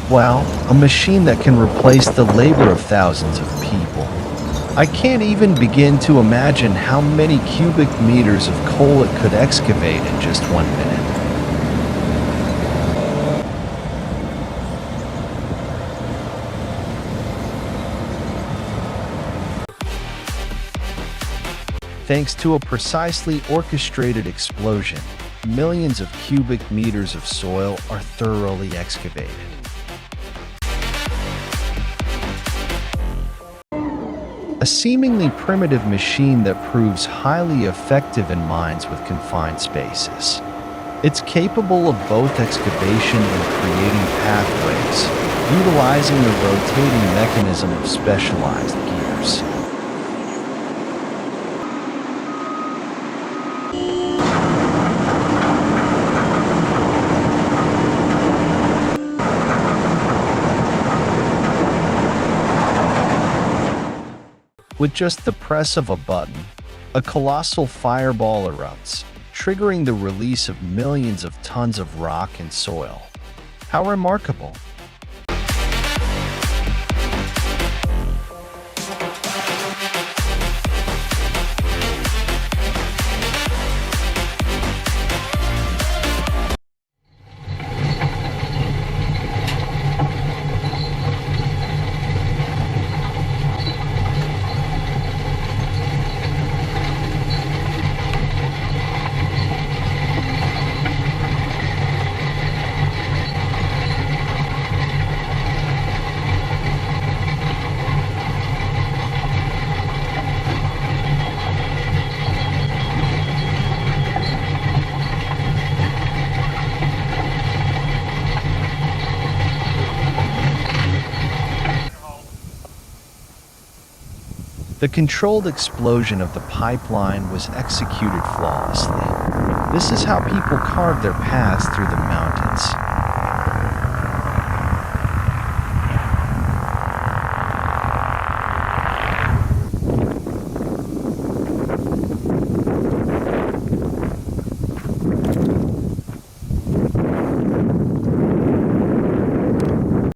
Wow, a machine that can replace the labor of thousands of people. I can't even begin to imagine how many cubic meters of coal it could excavate in just 1 minute. Thanks to a precisely orchestrated explosion, millions of cubic meters of soil are thoroughly excavated. A seemingly primitive machine that proves highly effective in mines with confined spaces. It's capable of both excavation and creating pathways, utilizing the rotating mechanism of specialized gears. With just the press of a button, a colossal fireball erupts, triggering the release of millions of tons of rock and soil. How remarkable! The controlled explosion of the pipeline was executed flawlessly. This is how people carved their paths through the mountains.